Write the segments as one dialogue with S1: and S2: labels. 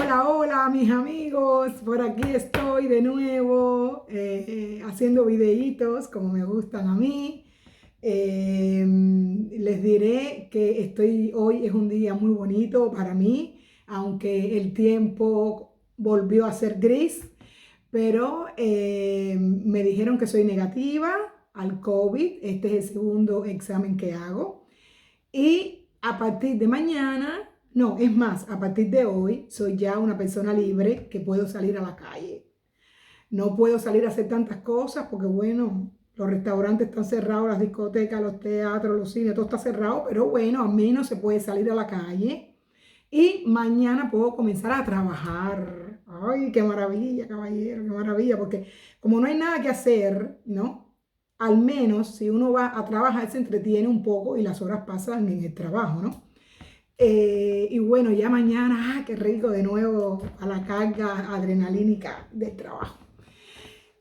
S1: Hola, hola mis amigos, por aquí estoy de nuevo haciendo videitos como me gustan a mí. Les diré que hoy es un día muy bonito para mí, aunque el tiempo volvió a ser gris, pero me dijeron que soy negativa al COVID. Este es el segundo examen que hago. Y a partir de mañana, no, es más, a partir de hoy soy ya una persona libre que puedo salir a la calle. No puedo salir a hacer tantas cosas porque, bueno, los restaurantes están cerrados, las discotecas, los teatros, los cines, todo está cerrado, pero bueno, al menos se puede salir a la calle. Y mañana puedo comenzar a trabajar. Ay, qué maravilla, caballero, qué maravilla, porque como no hay nada que hacer, ¿no? Al menos si uno va a trabajar se entretiene un poco y las horas pasan en el trabajo, ¿no? Y bueno, ya mañana, qué rico de nuevo a la carga adrenalínica del trabajo.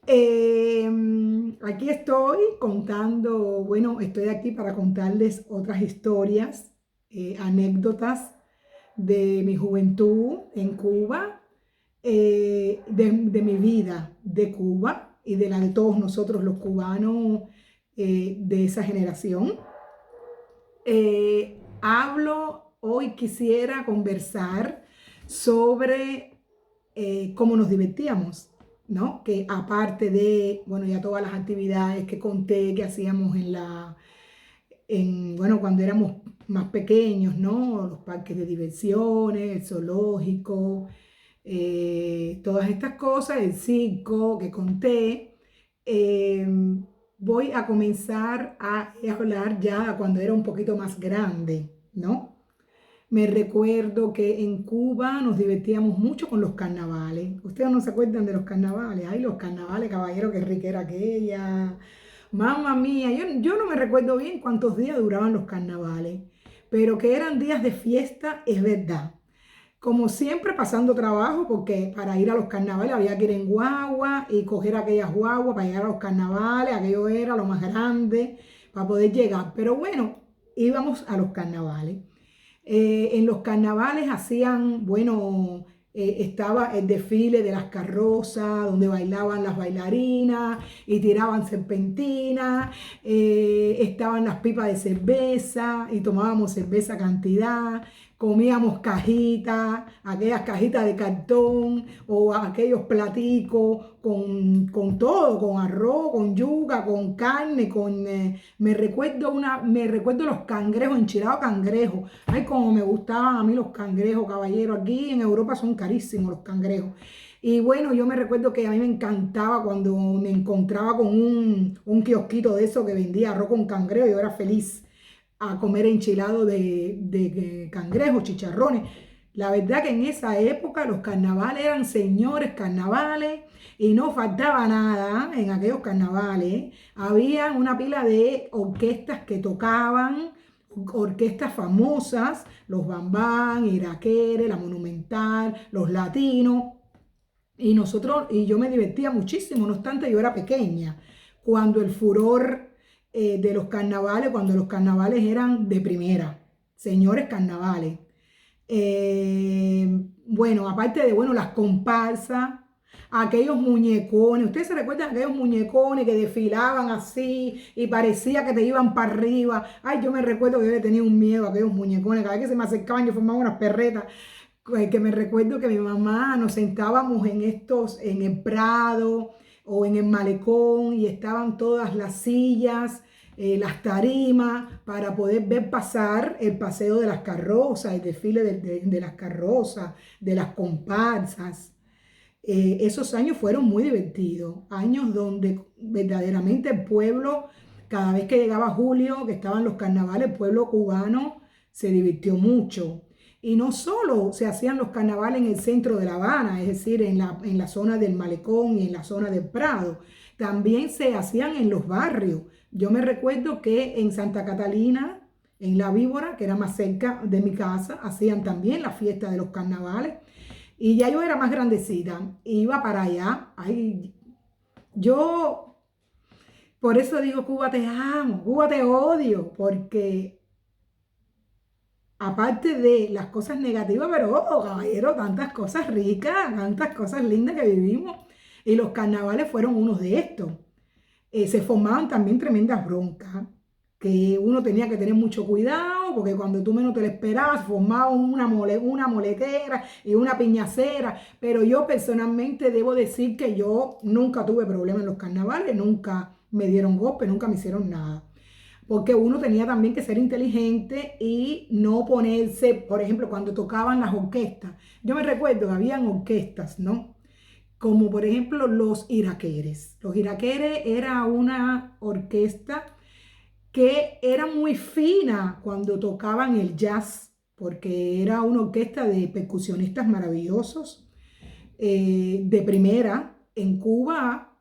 S1: Aquí estoy contando, bueno, estoy aquí para contarles otras historias, anécdotas de mi juventud en Cuba, de mi vida de Cuba y de la de todos nosotros los cubanos de esa generación. Hoy quisiera conversar sobre cómo nos divertíamos, ¿no? Que aparte de, bueno, ya todas las actividades que conté que hacíamos bueno, cuando éramos más pequeños, ¿no? Los parques de diversiones, el zoológico, todas estas cosas, el circo que conté. eh, Voy a comenzar a hablar ya cuando era un poquito más grande, ¿no? Me recuerdo que en Cuba nos divertíamos mucho con los carnavales. Ustedes no se acuerdan de los carnavales. Ay, los carnavales, caballero, qué rica era aquella. Mamma mía, yo no me recuerdo bien cuántos días duraban los carnavales, pero que eran días de fiesta, es verdad. Como siempre, pasando trabajo, porque para ir a los carnavales había que ir en guagua y coger aquellas guaguas para llegar a los carnavales. Aquello era lo más grande para poder llegar. Pero bueno, íbamos a los carnavales. En los carnavales hacían, bueno, estaba el desfile de las carrozas, donde bailaban las bailarinas y tiraban serpentinas, estaban las pipas de cerveza y tomábamos cerveza cantidad, comíamos cajitas, aquellas cajitas de cartón o aquellos platicos con todo, con arroz, con yuca, con carne, me recuerdo los cangrejos, enchilados cangrejos. Ay, como me gustaban a mí los cangrejos, caballero. Aquí en Europa son carísimos los cangrejos. Y bueno, yo me recuerdo que a mí me encantaba cuando me encontraba con un kiosquito de eso que vendía arroz con cangrejo. Yo era feliz a comer enchilado de cangrejos, chicharrones. La verdad que en esa época los carnavales eran señores carnavales y no faltaba nada en aquellos carnavales. Había una pila de orquestas que tocaban, orquestas famosas, los Bambán, Iraquere, la Monumental, los Latinos. Y yo me divertía muchísimo, no obstante yo era pequeña, cuando el furor de los carnavales, cuando los carnavales eran de primera, señores carnavales. Bueno, aparte de, bueno, las comparsas, aquellos muñecones, ¿ustedes se recuerdan de aquellos muñecones que desfilaban así y parecía que te iban para arriba? Ay, yo me recuerdo que yo le tenía un miedo a aquellos muñecones, cada vez que se me acercaban yo formaba unas perretas, que me recuerdo que mi mamá nos sentábamos en el Prado o en el Malecón y estaban todas las sillas, las tarimas para poder ver pasar el paseo de las carrozas, el desfile de las carrozas, de las comparsas. Esos años fueron muy divertidos, años donde verdaderamente el pueblo, cada vez que llegaba julio, que estaban los carnavales, el pueblo cubano se divirtió mucho. Y no solo se hacían los carnavales en el centro de La Habana, es decir, en la zona del Malecón y en la zona del Prado, también se hacían en los barrios. Yo me recuerdo que en Santa Catalina, en La Víbora, que era más cerca de mi casa, hacían también la fiesta de los carnavales. Y ya yo era más grandecita, iba para allá. Ay, yo, por eso digo, Cuba te amo, Cuba te odio, porque aparte de las cosas negativas, pero, oh, caballero, tantas cosas ricas, tantas cosas lindas que vivimos. Y los carnavales fueron unos de estos. Se formaban también tremendas broncas, que uno tenía que tener mucho cuidado, porque cuando tú menos te lo esperabas, se formaba una moletera y una piñacera. Pero yo personalmente debo decir que yo nunca tuve problemas en los carnavales, nunca me dieron golpe, nunca me hicieron nada. Porque uno tenía también que ser inteligente y no ponerse, por ejemplo, cuando tocaban las orquestas. Yo me recuerdo que habían orquestas, ¿no? Como por ejemplo los Iraqueres. Los Iraqueres era una orquesta que era muy fina cuando tocaban el jazz, porque era una orquesta de percusionistas maravillosos, de primera en Cuba,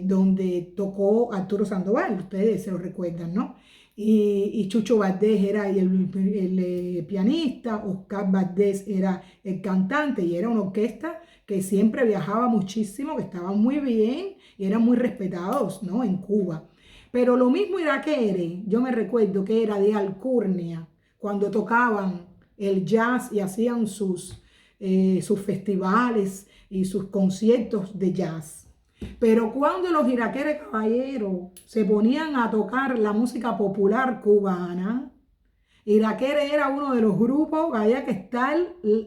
S1: donde tocó Arturo Sandoval, ustedes se lo recuerdan, ¿no? Y Chucho Valdés era el pianista, Oscar Valdés era el cantante y era una orquesta que siempre viajaba muchísimo, que estaban muy bien y eran muy respetados, ¿no? En Cuba. Pero lo mismo Iraquere, yo me recuerdo que era de Alcurnia, cuando tocaban el jazz y hacían sus festivales y sus conciertos de jazz. Pero cuando los iraqueres caballeros se ponían a tocar la música popular cubana, Iraquere era uno de los grupos que había que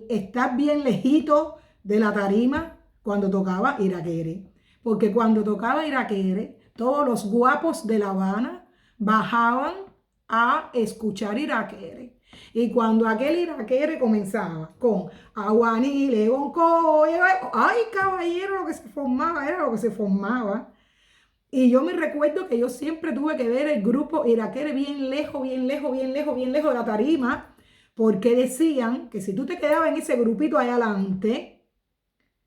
S1: estar bien lejito de la tarima cuando tocaba Iraquere. Porque cuando tocaba Iraquere, todos los guapos de La Habana bajaban a escuchar Iraquere. Y cuando aquel Iraquere comenzaba con Aguanile, Bonco, ay caballero, lo que se formaba, era lo que se formaba. Y yo me recuerdo que yo siempre tuve que ver el grupo Iraquere bien lejos, bien lejos, bien lejos, bien lejos de la tarima, porque decían que si tú te quedabas en ese grupito allá adelante,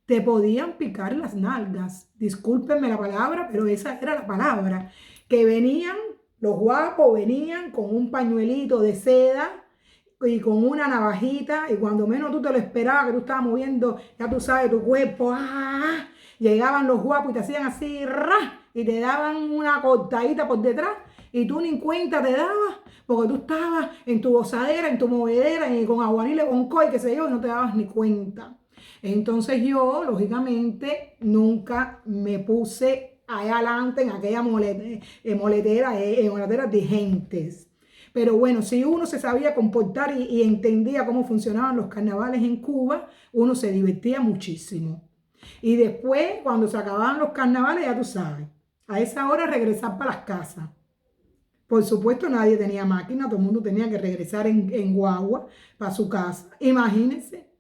S1: te podían picar las nalgas. Discúlpenme la palabra, pero esa era la palabra. Que venían, los guapos venían con un pañuelito de seda y con una navajita, y cuando menos tú te lo esperabas, que tú estabas moviendo, ya tú sabes, tu cuerpo, llegaban los guapos y te hacían así, y te daban una cortadita por detrás, y tú ni cuenta te dabas, porque tú estabas en tu gozadera, en tu movedera, y con aguanile, con coy, qué sé yo, y no te dabas ni cuenta. Entonces yo, lógicamente, nunca me puse allá adelante en aquella moletera de gentes. Pero bueno, si uno se sabía comportar y entendía cómo funcionaban los carnavales en Cuba, uno se divertía muchísimo. Y después, cuando se acababan los carnavales, ya tú sabes, a esa hora regresar para las casas. Por supuesto, nadie tenía máquina, todo el mundo tenía que regresar en guagua para su casa. Imagínense,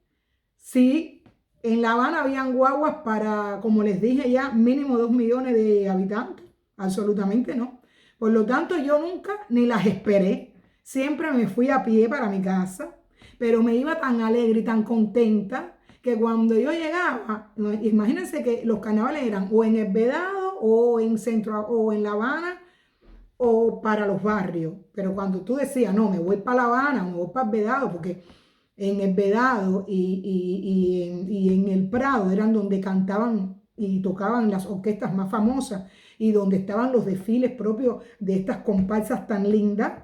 S1: si en La Habana habían guaguas para, como les dije ya, mínimo 2 millones de habitantes. Absolutamente no. Por lo tanto, yo nunca ni las esperé. Siempre me fui a pie para mi casa, pero me iba tan alegre y tan contenta que cuando yo llegaba, imagínense que los carnavales eran o en El Vedado o en Centro o en La Habana o para los barrios. Pero cuando tú decías, no, me voy para La Habana o me voy para El Vedado, porque en El Vedado y en El Prado eran donde cantaban y tocaban las orquestas más famosas y donde estaban los desfiles propios de estas comparsas tan lindas.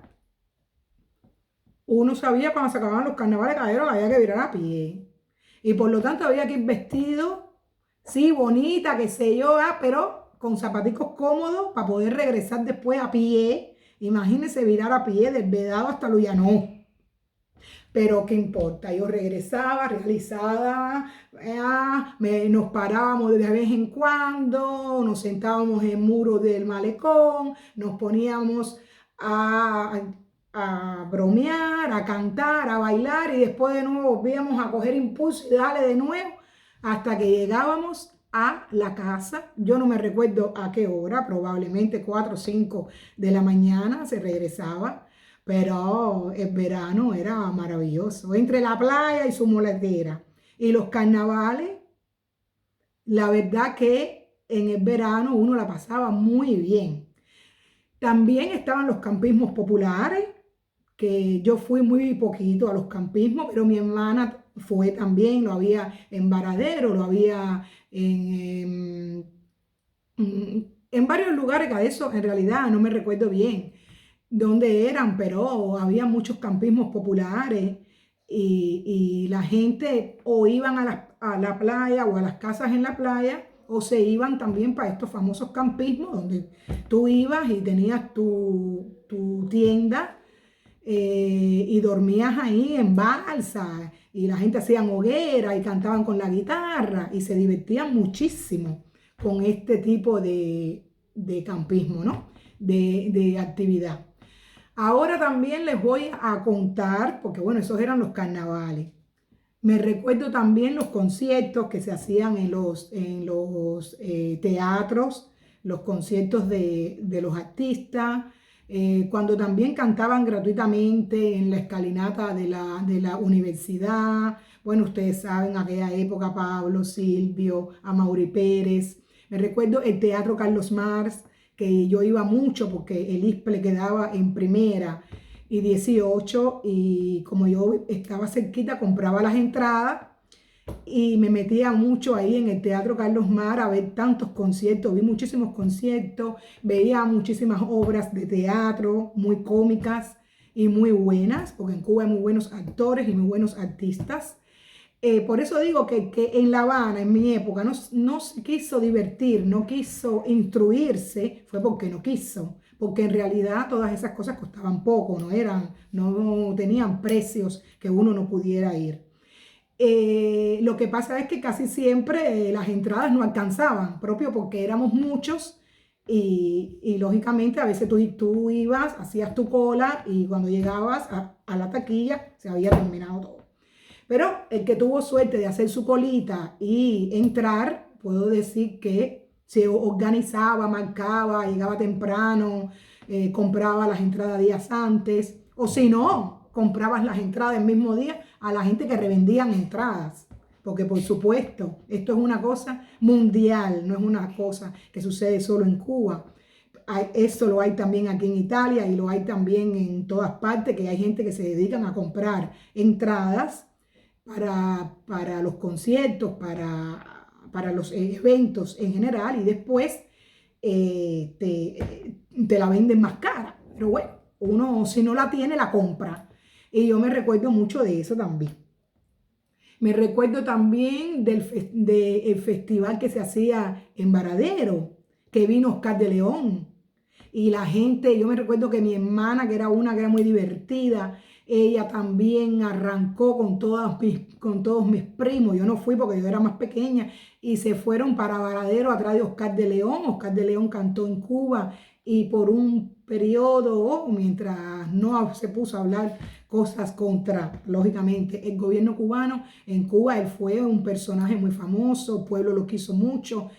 S1: Uno sabía cuando se acababan los carnavales caballeros había que virar a pie. Y por lo tanto había que ir vestido, sí, bonita, qué sé yo, pero con zapaticos cómodos para poder regresar después a pie. Imagínense virar a pie del Vedado hasta Luyanó. Pero qué importa, yo regresaba realizada, nos parábamos de vez en cuando, nos sentábamos en el muro del malecón, nos poníamos a bromear, a cantar, a bailar y después de nuevo volvíamos a coger impulso y darle de nuevo hasta que llegábamos a la casa. Yo no me recuerdo a qué hora, probablemente 4 o 5 de la mañana se regresaba. Pero el verano era maravilloso. Entre la playa y su moletera y los carnavales, la verdad que en el verano uno la pasaba muy bien. También estaban los campismos populares, que yo fui muy poquito a los campismos, pero mi hermana fue también, lo había en Varadero, lo había en varios lugares, que a eso en realidad no me recuerdo bien. dónde eran, pero había muchos campismos populares y la gente o iban a la playa o a las casas en la playa o se iban también para estos famosos campismos donde tú ibas y tenías tu tienda y dormías ahí en balsa y la gente hacían hoguera y cantaban con la guitarra y se divertían muchísimo con este tipo de campismo, ¿no? De actividad. Ahora también les voy a contar, porque bueno, esos eran los carnavales. Me recuerdo también los conciertos que se hacían en los teatros, los conciertos de los artistas, cuando también cantaban gratuitamente en la escalinata de la universidad. Bueno, ustedes saben, aquella época, Pablo, Silvio, Amaury Pérez. Me recuerdo el Teatro Carlos Marx, que yo iba mucho porque el ISPLE quedaba en primera y 18 y como yo estaba cerquita compraba las entradas y me metía mucho ahí en el Teatro Carlos Mar a ver tantos conciertos, vi muchísimos conciertos, veía muchísimas obras de teatro muy cómicas y muy buenas, porque en Cuba hay muy buenos actores y muy buenos artistas. Por eso digo que en La Habana, en mi época, no se quiso divertir, no quiso instruirse, fue porque no quiso, porque en realidad todas esas cosas costaban poco, no tenían precios que uno no pudiera ir. Lo que pasa es que casi siempre las entradas no alcanzaban, propio porque éramos muchos y lógicamente a veces tú ibas, hacías tu cola y cuando llegabas a la taquilla se había terminado todo. Pero el que tuvo suerte de hacer su colita y entrar, puedo decir que se organizaba, marcaba, llegaba temprano, compraba las entradas días antes, o si no, comprabas las entradas el mismo día a la gente que revendían entradas. Porque por supuesto, esto es una cosa mundial, no es una cosa que sucede solo en Cuba. Esto lo hay también aquí en Italia y lo hay también en todas partes, que hay gente que se dedican a comprar entradas para los conciertos, para los eventos en general y después te la venden más cara. Pero bueno, uno si no la tiene, la compra. Y yo me recuerdo mucho de eso también. Me recuerdo también del festival que se hacía en Varadero, que vino Oscar de León. Y la gente, yo me recuerdo que mi hermana, que era una que era muy divertida, ella también arrancó con todos mis primos. Yo no fui porque yo era más pequeña y se fueron para Varadero atrás de Oscar de León. Oscar de León cantó en Cuba y por un periodo, mientras no se puso a hablar cosas contra, lógicamente, el gobierno cubano, en Cuba él fue un personaje muy famoso, el pueblo lo quiso mucho.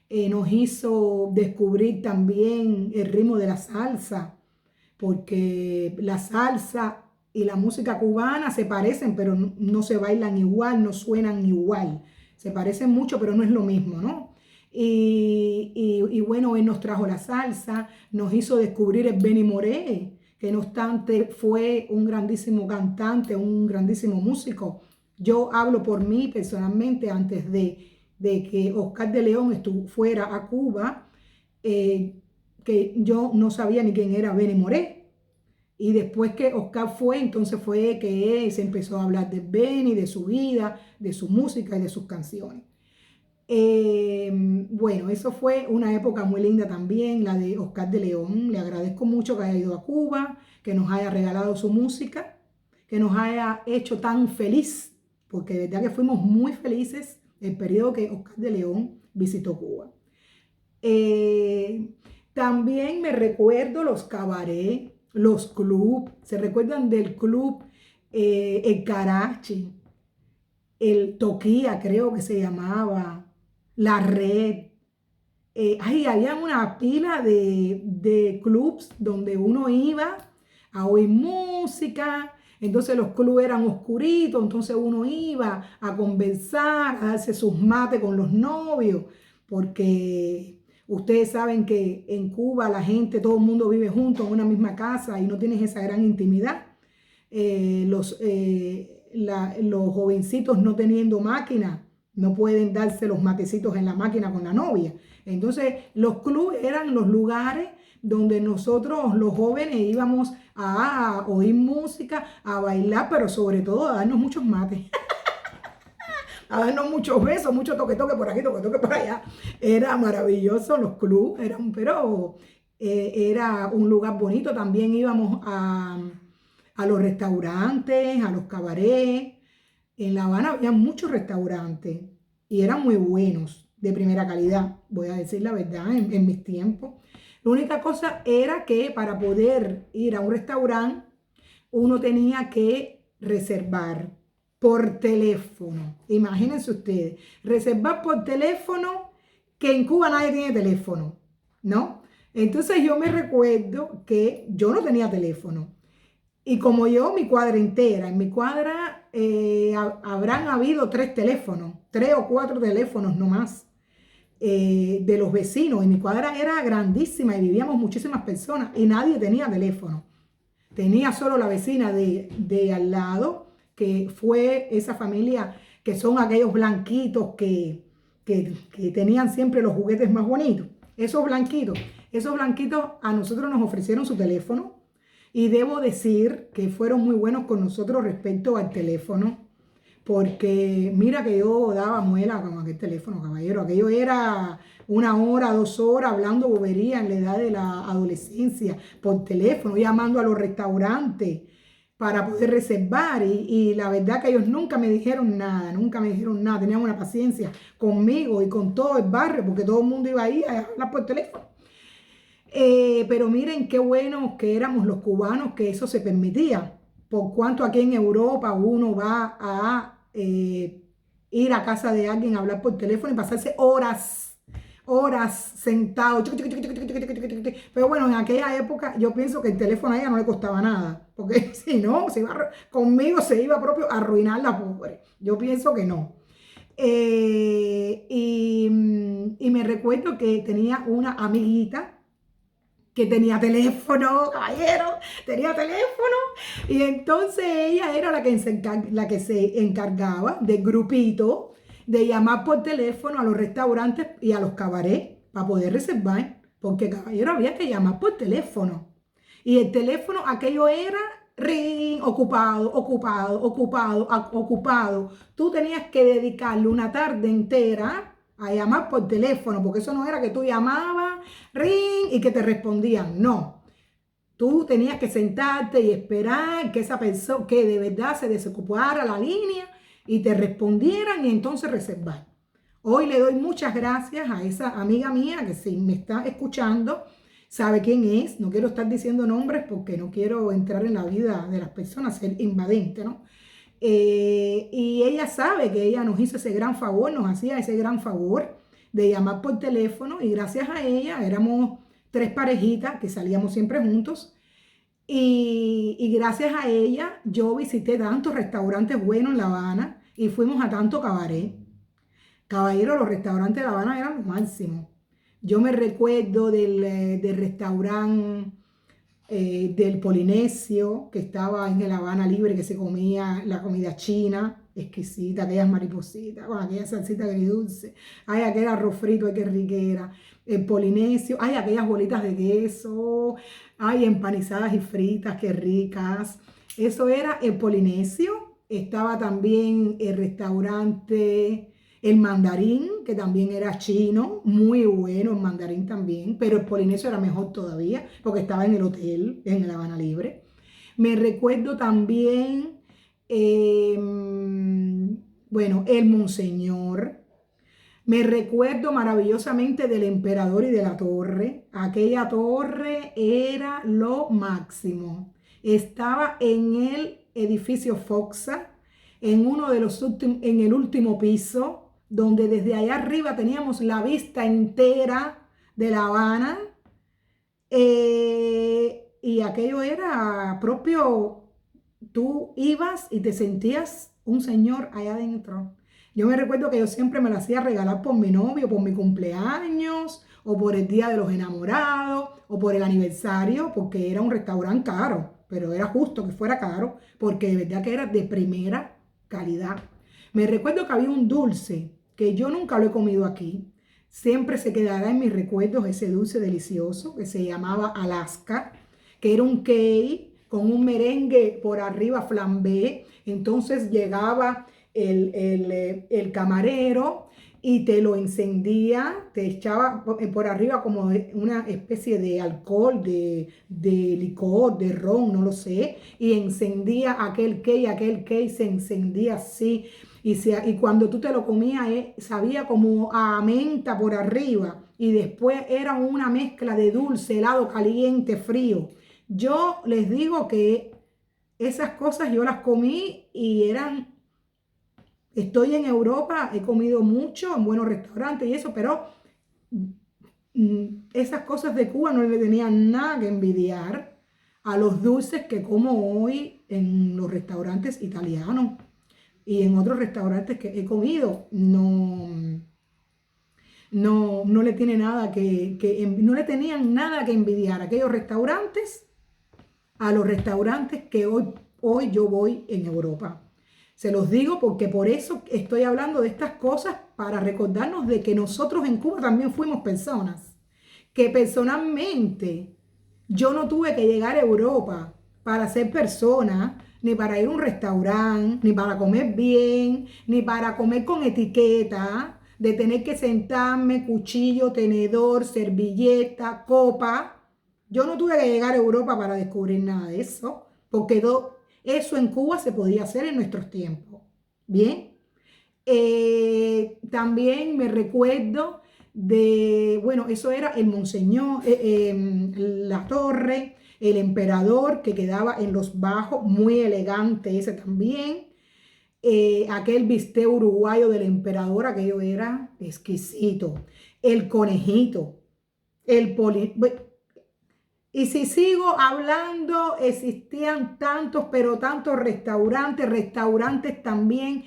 S1: Nos hizo descubrir también el ritmo de la salsa, porque la salsa y la música cubana se parecen, pero no se bailan igual, no suenan igual. Se parecen mucho, pero no es lo mismo, ¿no? Y bueno, él nos trajo la salsa, nos hizo descubrir el Benny Moré, que no obstante fue un grandísimo cantante, un grandísimo músico. Yo hablo por mí personalmente antes de que Oscar de León fuera a Cuba, que yo no sabía ni quién era Benny Moré. Y después que Oscar fue, entonces fue que se empezó a hablar de Benny, de su vida, de su música y de sus canciones. Bueno, eso fue una época muy linda también, la de Oscar de León. Le agradezco mucho que haya ido a Cuba, que nos haya regalado su música, que nos haya hecho tan feliz, porque de verdad que fuimos muy felices el periodo que Oscar de León visitó Cuba. También me recuerdo los cabarets, los clubs. ¿Se recuerdan del club El Carachi? El Toquía, creo que se llamaba. La Red. Había una pila de clubs donde uno iba a oír música. Entonces los clubes eran oscuritos, entonces uno iba a conversar, a darse sus mates con los novios, porque ustedes saben que en Cuba la gente, todo el mundo vive junto en una misma casa y no tienes esa gran intimidad. Los jovencitos no teniendo máquina, no pueden darse los matecitos en la máquina con la novia. Entonces los clubes eran los lugares donde nosotros los jóvenes íbamos a oír música, a bailar, pero sobre todo a darnos muchos mates, a darnos muchos besos, mucho toque toque por aquí, toque toque por allá. Era maravilloso los clubes, era un lugar bonito. También íbamos a los restaurantes, a los cabarets. En La Habana había muchos restaurantes y eran muy buenos, de primera calidad, voy a decir la verdad, en mis tiempos. La única cosa era que para poder ir a un restaurante, uno tenía que reservar por teléfono. Imagínense ustedes, reservar por teléfono, que en Cuba nadie tiene teléfono, ¿no? Entonces yo me recuerdo que yo no tenía teléfono. Y como yo, mi cuadra entera, en mi cuadra habrán habido 3 teléfonos, 3 o 4 teléfonos nomás, de los vecinos. Y mi cuadra era grandísima y vivíamos muchísimas personas y nadie tenía teléfono. Tenía solo la vecina de al lado, que fue esa familia que son aquellos blanquitos que tenían siempre los juguetes más bonitos. Esos blanquitos a nosotros nos ofrecieron su teléfono y debo decir que fueron muy buenos con nosotros respecto al teléfono, porque mira que yo daba muela con aquel teléfono, caballero. Aquello era 1 hora, 2 horas hablando bobería en la edad de la adolescencia, por teléfono, llamando a los restaurantes para poder reservar. Y la verdad que ellos nunca me dijeron nada, nunca me dijeron nada. Tenían una paciencia conmigo y con todo el barrio, porque todo el mundo iba ahí a hablar por teléfono. Pero miren qué buenos que éramos los cubanos, que eso se permitía. Por cuanto aquí en Europa uno va a ir a casa de alguien a hablar por teléfono y pasarse horas sentado. Pero bueno, en aquella época yo pienso que el teléfono a ella no le costaba nada, porque si no, conmigo se iba propio a arruinar la pobre. Yo pienso que no. Y me recuerdo que tenía una amiguita que tenía teléfono, caballero, tenía teléfono, y entonces ella era la que se encargaba del grupito de llamar por teléfono a los restaurantes y a los cabarets para poder reservar, porque, caballero, había que llamar por teléfono, y el teléfono aquello era ring, ocupado, ocupado, ocupado, ocupado. Tú tenías que dedicarle una tarde entera a llamar por teléfono, porque eso no era que tú llamabas, ring, y que te respondían, no. Tú tenías que sentarte y esperar que esa persona, que de verdad se desocupara la línea y te respondieran y entonces reservar. Hoy le doy muchas gracias a esa amiga mía que si me está escuchando, sabe quién es. No quiero estar diciendo nombres porque no quiero entrar en la vida de las personas, ser invadente, ¿no? Y ella sabe que ella nos hizo ese gran favor, nos hacía ese gran favor de llamar por teléfono, y gracias a ella éramos 3 parejitas que salíamos siempre juntos, y gracias a ella yo visité tantos restaurantes buenos en La Habana y fuimos a tanto cabaret. Caballero, los restaurantes de La Habana eran lo máximo. Yo me recuerdo del restaurante del Polinesio, que estaba en La Habana Libre, que se comía la comida china, exquisita, aquellas maripositas, con aquella salsita agridulce, ay, aquel arroz frito, ay, qué riquera, el Polinesio, ay, aquellas bolitas de queso, ay, empanizadas y fritas, qué ricas. Eso era el Polinesio. Estaba también el restaurante El Mandarín, que también era chino, muy bueno el Mandarín también, pero el Polinesio era mejor todavía, porque estaba en el hotel, en La Habana Libre. Me recuerdo también, bueno, el Monseñor. Me recuerdo maravillosamente del Emperador y de la Torre. Aquella torre era lo máximo. Estaba en el edificio Foxa, en el último piso, donde desde allá arriba teníamos la vista entera de La Habana, y aquello era propio, tú ibas y te sentías un señor allá adentro. Yo me recuerdo que yo siempre me la hacía regalar por mi novio, por mi cumpleaños, o por el día de los enamorados, o por el aniversario, porque era un restaurante caro, pero era justo que fuera caro, porque de verdad que era de primera calidad. Me recuerdo que había un dulce que yo nunca lo he comido aquí. siempre se quedará en mis recuerdos ese dulce delicioso que se llamaba Alaska, que era un cake con un merengue por arriba flambé. Entonces llegaba el camarero y te lo encendía, te echaba por arriba como una especie de alcohol, de licor, de ron, no lo sé, y encendía aquel cake se encendía así, y cuando tú te lo comías, sabía como a menta por arriba, y después era una mezcla de dulce, helado, caliente, frío. Yo les digo que esas cosas yo las comí y estoy en Europa, he comido mucho en buenos restaurantes y eso, pero esas cosas de Cuba no le tenían nada que envidiar a los dulces que como hoy en los restaurantes italianos y en otros restaurantes que he comido. No le tiene nada no le tenían nada que envidiar a aquellos restaurantes a los restaurantes que hoy yo voy en Europa. Se los digo porque por eso estoy hablando de estas cosas, para recordarnos de que nosotros en Cuba también fuimos personas, que personalmente yo no tuve que llegar a Europa para ser persona, ni para ir a un restaurante, ni para comer bien, ni para comer con etiqueta, de tener que sentarme, cuchillo, tenedor, servilleta, copa. Yo no tuve que llegar a Europa para descubrir nada de eso, porque eso en Cuba se podía hacer en nuestros tiempos. Bien. También me recuerdo bueno, eso era el Monseñor, la torre, el emperador que quedaba en Los Bajos, muy elegante ese también. Aquel bistec uruguayo del emperador, aquello era exquisito. El conejito, bueno, y si sigo hablando, existían tantos, pero tantos restaurantes también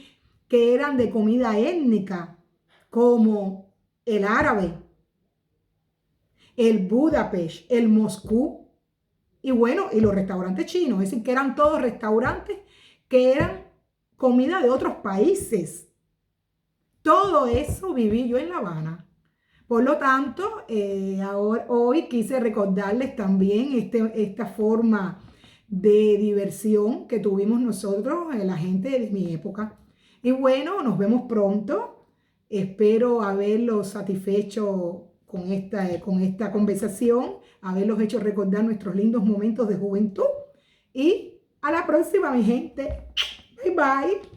S1: que eran de comida étnica, como el árabe, el Budapest, el Moscú, y bueno, y los restaurantes chinos, es decir, que eran todos restaurantes que eran comida de otros países. Todo eso viví yo en La Habana. Por lo tanto, hoy quise recordarles también esta forma de diversión que tuvimos nosotros, la gente de mi época. Y bueno, nos vemos pronto. Espero haberlos satisfecho con esta conversación, haberlos hecho recordar nuestros lindos momentos de juventud. Y a la próxima, mi gente. Bye bye.